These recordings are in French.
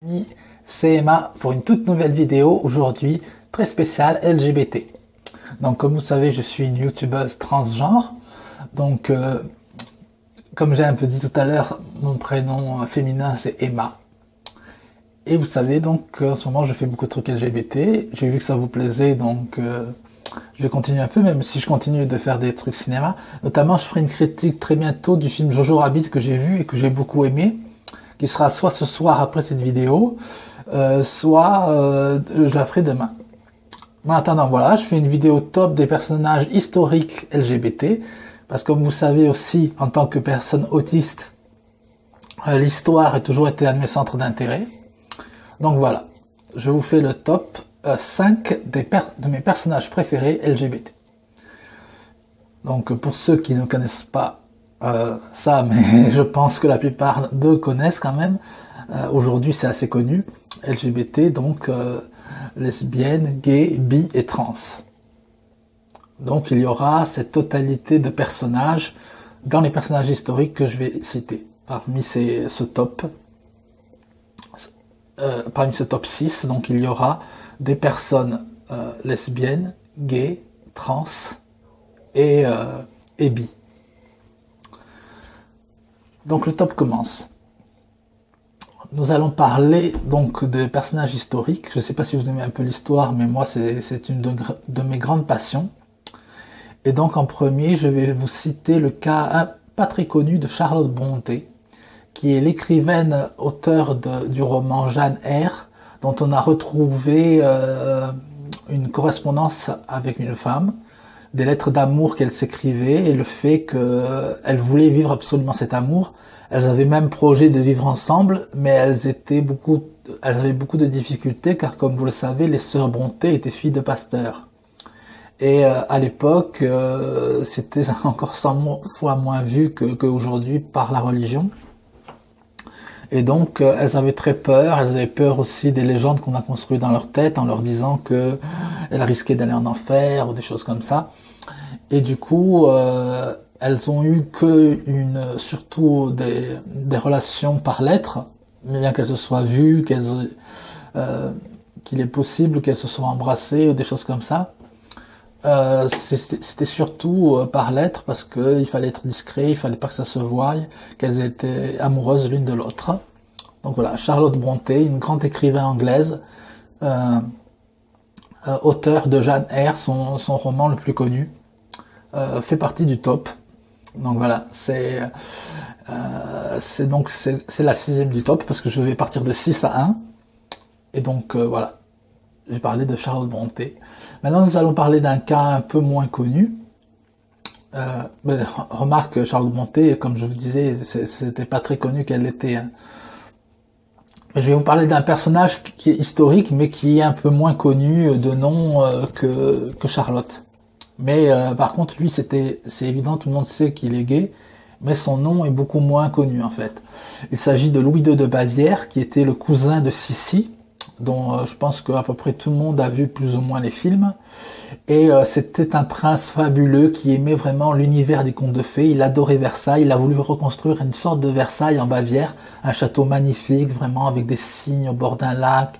Amis, c'est Emma pour une toute nouvelle vidéo aujourd'hui très spéciale LGBT. Donc comme vous savez, je suis une youtubeuse transgenre. Donc comme j'ai un peu dit tout à l'heure, mon prénom féminin c'est Emma. Et vous savez donc en ce moment je fais beaucoup de trucs LGBT. J'ai vu que ça vous plaisait donc je vais continuer un peu, même si je continue de faire des trucs cinéma. Notamment je ferai une critique très bientôt du film Jojo Rabbit que j'ai vu et que j'ai beaucoup aimé, qui sera soit ce soir après cette vidéo, soit je la ferai demain. En attendant, voilà, je fais une vidéo top des personnages historiques LGBT, parce que comme vous savez aussi, en tant que personne autiste, l'histoire a toujours été un de mes centres d'intérêt. Donc voilà, je vous fais le top 5 de mes personnages préférés LGBT. Donc pour ceux qui ne connaissent pas ça, mais je pense que la plupart d'eux connaissent quand même. Aujourd'hui c'est assez connu. LGBT, donc lesbiennes, gays, bi et trans. Donc il y aura cette totalité de personnages dans les personnages historiques que je vais citer. Parmi ce top 6, donc il y aura des personnes lesbiennes, gays, trans et bi. Donc le top commence. Nous allons parler donc de personnages historiques. Je ne sais pas si vous aimez un peu l'histoire, mais moi c'est une de mes grandes passions. Et donc en premier, je vais vous citer le cas pas très connu de Charlotte Brontë, qui est l'écrivaine auteure du roman Jane Eyre, dont on a retrouvé une correspondance avec une femme, des lettres d'amour qu'elle s'écrivait et le fait qu'elle voulait vivre absolument cet amour. Elles avaient même projet de vivre ensemble, mais elles avaient beaucoup de difficultés car, comme vous le savez, les sœurs Brontë étaient filles de pasteurs. Et à l'époque, c'était encore 100 fois moins vu qu'aujourd'hui par la religion. Et donc, elles avaient très peur. Elles avaient peur aussi des légendes qu'on a construites dans leur tête en leur disant qu'elles risquaient d'aller en enfer ou des choses comme ça. Et du coup, elles ont eu surtout des relations par lettres, bien qu'elles se soient vues, qu'il est possible qu'elles se soient embrassées ou des choses comme ça. C'était surtout par lettres parce qu'il fallait être discret, il fallait pas que ça se voie, qu'elles étaient amoureuses l'une de l'autre. Donc voilà, Charlotte Brontë, une grande écrivaine anglaise, auteure de Jane Eyre, son roman le plus connu, fait partie du top. Donc voilà, c'est la 6e du top parce que je vais partir de 6 à 1. Et donc voilà, j'ai parlé de Charlotte Brontë. Maintenant, nous allons parler d'un cas un peu moins connu. Remarque, Charlotte Brontë, comme je vous disais, c'était pas très connu qu'elle était. Je vais vous parler d'un personnage qui est historique, mais qui est un peu moins connu de nom que Charlotte. Mais par contre, lui, c'est évident, tout le monde sait qu'il est gay, mais son nom est beaucoup moins connu en fait. Il s'agit de Louis II de Bavière, qui était le cousin de Sissi, dont je pense qu'à peu près tout le monde a vu plus ou moins les films. Et c'était un prince fabuleux qui aimait vraiment l'univers des contes de fées. Il adorait Versailles, il a voulu reconstruire une sorte de Versailles en Bavière, un château magnifique, vraiment avec des cygnes au bord d'un lac.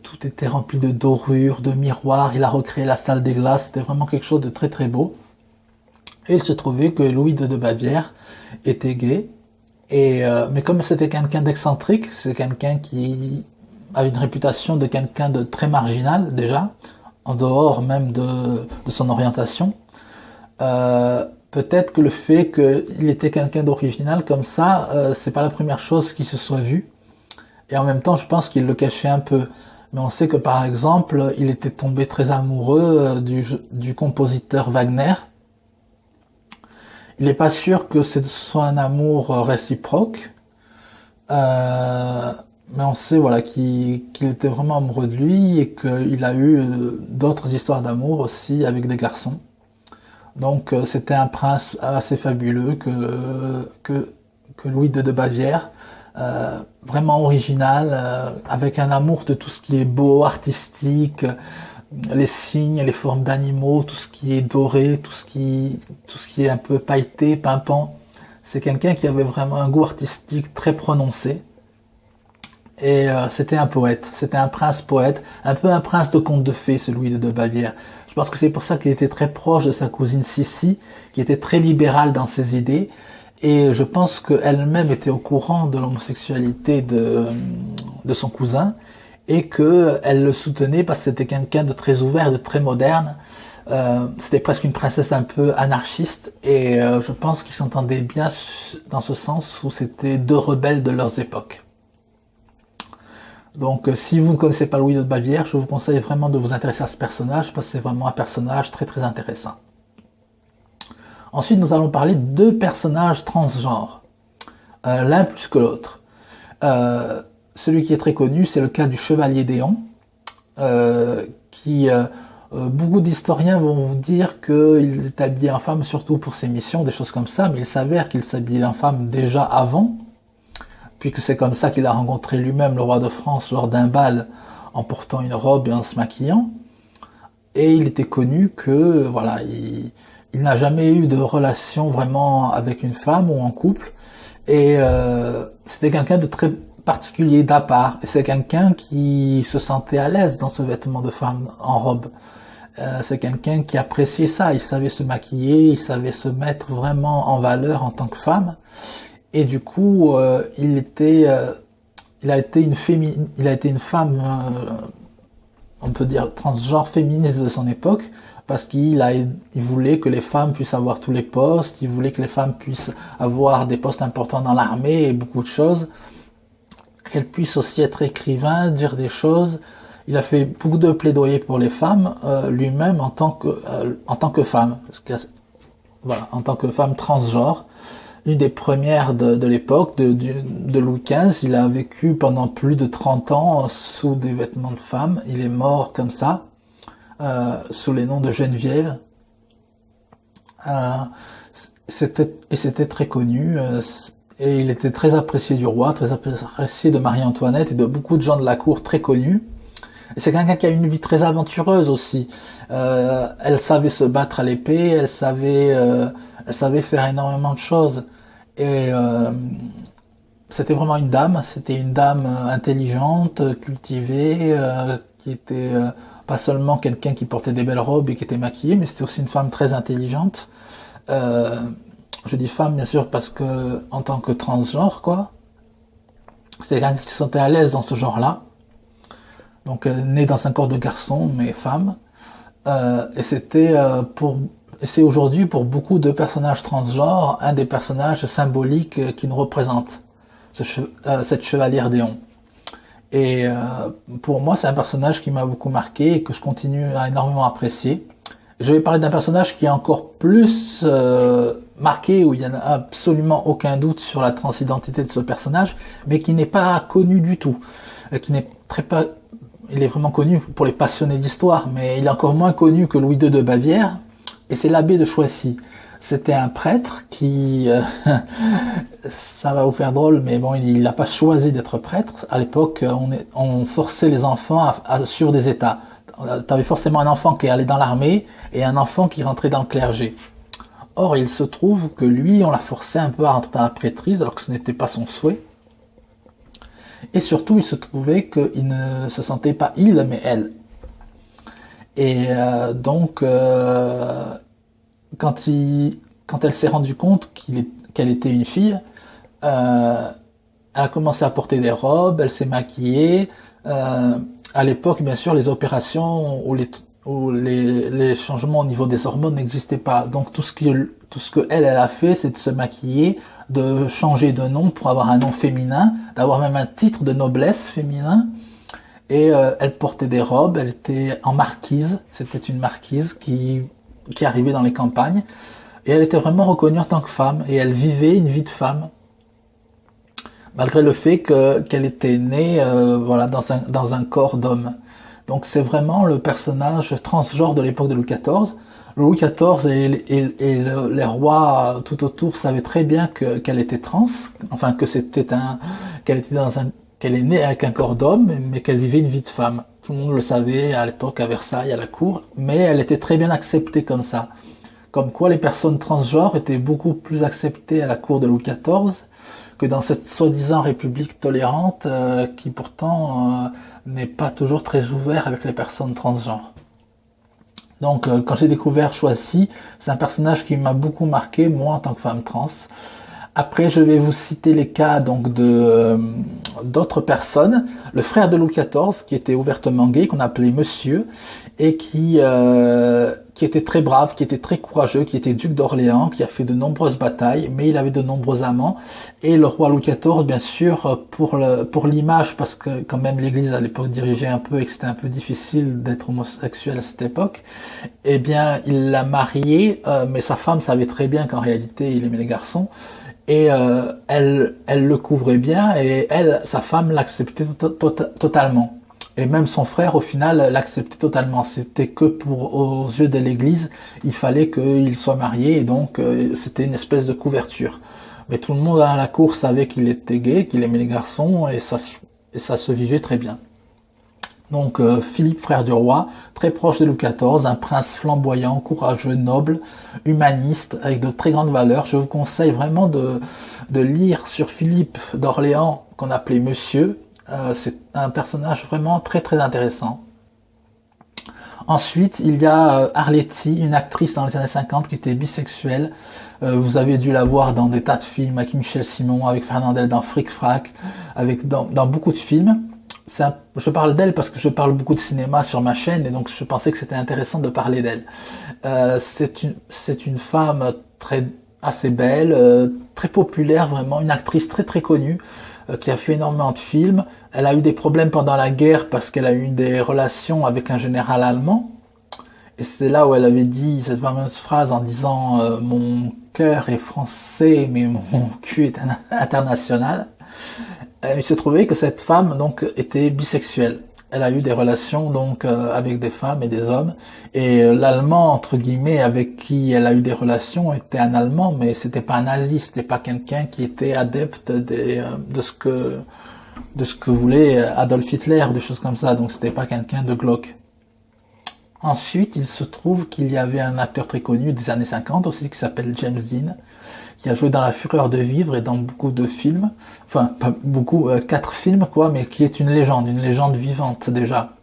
Tout était rempli de dorures, de miroirs. Il a recréé la salle des glaces, c'était vraiment quelque chose de très très beau. Et il se trouvait que Louis II de Bavière était gay. Mais comme c'était quelqu'un d'excentrique, c'est quelqu'un qui avait une réputation de quelqu'un de très marginal déjà, en dehors même de son orientation. Peut-être que le fait qu'il était quelqu'un d'original comme ça, c'est pas la première chose qui se soit vue. Et en même temps, je pense qu'il le cachait un peu. Mais on sait que par exemple, il était tombé très amoureux du compositeur Wagner. Il n'est pas sûr que ce soit un amour réciproque. Mais on sait voilà qu'il était vraiment amoureux de lui et qu'il a eu d'autres histoires d'amour aussi avec des garçons. Donc c'était un prince assez fabuleux que Louis II de Bavière, vraiment original, avec un amour de tout ce qui est beau, artistique, les signes, les formes d'animaux, tout ce qui est doré, tout ce qui est un peu pailleté, pimpant. C'est quelqu'un qui avait vraiment un goût artistique très prononcé. Et c'était un poète, c'était un prince poète, un peu un prince de conte de fées, ce Louis de Bavière. Je pense que c'est pour ça qu'il était très proche de sa cousine Sissi, qui était très libérale dans ses idées. Et je pense qu'elle-même était au courant de l'homosexualité de son cousin et qu'elle le soutenait parce que c'était quelqu'un de très ouvert, de très moderne. C'était presque une princesse un peu anarchiste et je pense qu'ils s'entendaient bien dans ce sens où c'était deux rebelles de leurs époques. Donc si vous ne connaissez pas Louis de Bavière, je vous conseille vraiment de vous intéresser à ce personnage parce que c'est vraiment un personnage très très intéressant. Ensuite, nous allons parler de deux personnages transgenres, l'un plus que l'autre. Celui qui est très connu, c'est le cas du chevalier Déon, qui beaucoup d'historiens vont vous dire qu'il est habillé en femme surtout pour ses missions, des choses comme ça, mais il s'avère qu'il s'habillait en femme déjà avant, puisque c'est comme ça qu'il a rencontré lui-même le roi de France lors d'un bal en portant une robe et en se maquillant. Et il était connu que voilà, il n'a jamais eu de relation vraiment avec une femme ou en couple. Et c'était quelqu'un de très particulier, d'à part. Et c'est quelqu'un qui se sentait à l'aise dans ce vêtement de femme en robe. C'est quelqu'un qui appréciait ça. Il savait se maquiller, il savait se mettre vraiment en valeur en tant que femme. Et du coup, il a été une femme, on peut dire transgenre féministe de son époque, parce qu'il voulait que les femmes puissent avoir tous les postes, il voulait que les femmes puissent avoir des postes importants dans l'armée et beaucoup de choses, qu'elles puissent aussi être écrivain, dire des choses. Il a fait beaucoup de plaidoyer pour les femmes, lui-même en tant que femme, parce que, voilà, en tant que femme transgenre. Une des premières de l'époque, de Louis XV. Il a vécu pendant plus de 30 ans sous des vêtements de femme. Il est mort comme ça, sous les noms de Geneviève. C'était très connu. Et il était très apprécié du roi, très apprécié de Marie-Antoinette et de beaucoup de gens de la cour très connus. Et c'est quelqu'un qui a une vie très aventureuse aussi. Elle savait se battre à l'épée, elle savait faire énormément de choses. Et c'était vraiment c'était une dame intelligente, cultivée, qui était pas seulement quelqu'un qui portait des belles robes et qui était maquillée, mais c'était aussi une femme très intelligente. Je dis femme bien sûr parce que en tant que transgenre, quoi, c'est quelqu'un qui se sentait à l'aise dans ce genre-là. Donc né dans un corps de garçon, mais femme. Et c'est aujourd'hui pour beaucoup de personnages transgenres un des personnages symboliques qui nous représente, cette chevalière Déon. Et pour moi, c'est un personnage qui m'a beaucoup marqué et que je continue à énormément apprécier. Je vais parler d'un personnage qui est encore plus marqué, où il n'y en a absolument aucun doute sur la transidentité de ce personnage, mais qui n'est pas connu du tout, il est vraiment connu pour les passionnés d'histoire, mais il est encore moins connu que Louis II de Bavière, et c'est l'abbé de Choisy. C'était un prêtre qui, ça va vous faire drôle, mais bon, il n'a pas choisi d'être prêtre. À l'époque, on forçait les enfants à suivre des états. T'avais forcément un enfant qui allait dans l'armée et un enfant qui rentrait dans le clergé. Or, il se trouve que lui, on l'a forcé un peu à rentrer dans la prêtrise, alors que ce n'était pas son souhait. Et surtout, il se trouvait qu'il ne se sentait pas il, mais elle. Et donc, quand elle s'est rendue compte qu'elle était une fille, elle a commencé à porter des robes, elle s'est maquillée. À l'époque, bien sûr, les opérations ou les changements au niveau des hormones n'existaient pas. Donc tout ce que elle a fait, c'est de se maquiller, de changer de nom pour avoir un nom féminin, d'avoir même un titre de noblesse féminin. Et elle portait des robes, elle était en marquise. C'était une marquise qui arrivait dans les campagnes. Et elle était vraiment reconnue en tant que femme. Et elle vivait une vie de femme. Malgré le fait qu'elle était née dans un corps d'homme. Donc c'est vraiment le personnage transgenre de l'époque de Louis XIV. Louis XIV et les rois tout autour savaient très bien qu'elle était trans, enfin qu'elle est née avec un corps d'homme, mais qu'elle vivait une vie de femme. Tout le monde le savait à l'époque à Versailles, à la cour, mais elle était très bien acceptée comme ça. Comme quoi les personnes transgenres étaient beaucoup plus acceptées à la cour de Louis XIV que dans cette soi-disant république tolérante qui pourtant n'est pas toujours très ouverte avec les personnes transgenres. Donc quand j'ai découvert Choicy, c'est un personnage qui m'a beaucoup marqué, moi en tant que femme trans. Après, je vais vous citer les cas donc de d'autres personnes. Le frère de Louis XIV, qui était ouvertement gay, qu'on appelait Monsieur, et qui était très brave, qui était très courageux, qui était duc d'Orléans, qui a fait de nombreuses batailles, mais il avait de nombreux amants. Et le roi Louis XIV, bien sûr, pour l'image, parce que quand même l'Église à l'époque dirigeait un peu et que c'était un peu difficile d'être homosexuel à cette époque, eh bien, il l'a marié, mais sa femme savait très bien qu'en réalité, il aimait les garçons. Et elle le couvrait bien et sa femme l'acceptait totalement. Et même son frère, au final, l'acceptait totalement. C'était que aux yeux de l'Église, il fallait qu'il soit marié et donc c'était une espèce de couverture. Mais tout le monde à la cour savait qu'il était gay, qu'il aimait les garçons et ça se vivait très bien. Donc Philippe, frère du roi, très proche de Louis XIV, un prince flamboyant, courageux, noble, humaniste, avec de très grandes valeurs. Je vous conseille vraiment de lire sur Philippe d'Orléans, qu'on appelait Monsieur. C'est un personnage vraiment très très intéressant. Ensuite, il y a Arletty, une actrice dans les années 50 qui était bisexuelle. Vous avez dû la voir dans des tas de films, avec Michel Simon, avec Fernandel dans Fric Frac, dans beaucoup de films. Je parle d'elle parce que je parle beaucoup de cinéma sur ma chaîne et donc je pensais que c'était intéressant de parler d'elle. C'est une femme assez belle, très populaire, vraiment une actrice très très connue qui a fait énormément de films. Elle a eu des problèmes pendant la guerre parce qu'elle a eu des relations avec un général allemand. Et c'est là où elle avait dit cette fameuse phrase en disant mon cœur est français mais mon cul est international. Il se trouvait que cette femme donc était bisexuelle. Elle a eu des relations donc avec des femmes et des hommes. Et l'allemand entre guillemets avec qui elle a eu des relations était un Allemand, mais c'était pas un nazi, c'était pas quelqu'un qui était adepte de ce que voulait Adolf Hitler, des choses comme ça. Donc c'était pas quelqu'un de glauque. Ensuite, il se trouve qu'il y avait un acteur très connu des années 50 aussi qui s'appelle James Dean, qui a joué dans La Fureur de vivre et dans beaucoup de films, enfin pas beaucoup, 4 films quoi, mais qui est une légende vivante déjà.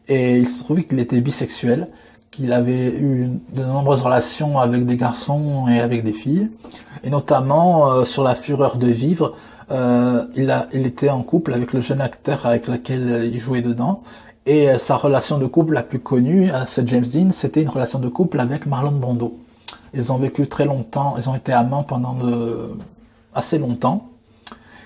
Et il se trouvait qu'il était bisexuel, qu'il avait eu de nombreuses relations avec des garçons et avec des filles, et notamment sur La Fureur de vivre, il était en couple avec le jeune acteur avec lequel il jouait dedans. Et sa relation de couple la plus connue, ce James Dean, c'était une relation de couple avec Marlon Brando. Ils ont vécu très longtemps, ils ont été amants pendant assez longtemps.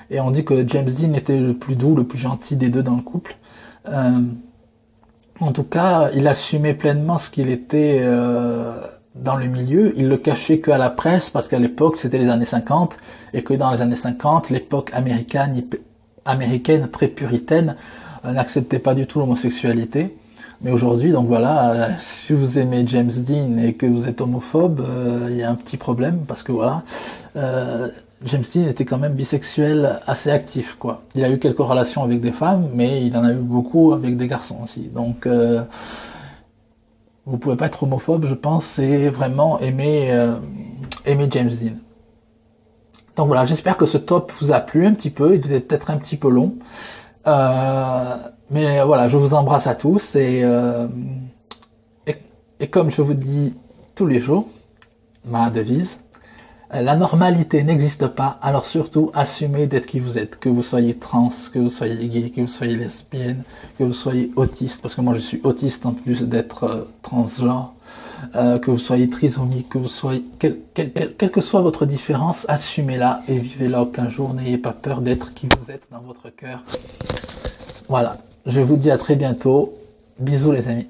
Et on dit que James Dean était le plus doux, le plus gentil des deux dans le couple. En tout cas, il assumait pleinement ce qu'il était dans le milieu. Il le cachait qu'à la presse, parce qu'à l'époque, c'était les années 50, et que dans les années 50, l'époque américaine très puritaine, n'acceptait pas du tout l'homosexualité. Mais aujourd'hui, donc voilà, si vous aimez James Dean et que vous êtes homophobe, il y a un petit problème parce que voilà, James Dean était quand même bisexuel assez actif, quoi. Il a eu quelques relations avec des femmes, mais il en a eu beaucoup avec des garçons aussi. Donc, vous pouvez pas être homophobe, je pense, et vraiment aimer James Dean. Donc voilà, j'espère que ce top vous a plu un petit peu. Il était peut-être un petit peu long. Mais voilà, je vous embrasse à tous et comme je vous dis tous les jours, ma devise, la normalité n'existe pas, alors surtout assumez d'être qui vous êtes, que vous soyez trans, que vous soyez gay, que vous soyez lesbienne, que vous soyez autiste, parce que moi je suis autiste en plus d'être transgenre, que vous soyez trisomique, que vous soyez, quelle que soit votre différence, assumez-la et vivez-la au plein jour, n'ayez pas peur d'être qui vous êtes dans votre cœur. Voilà, je vous dis à très bientôt. Bisous les amis.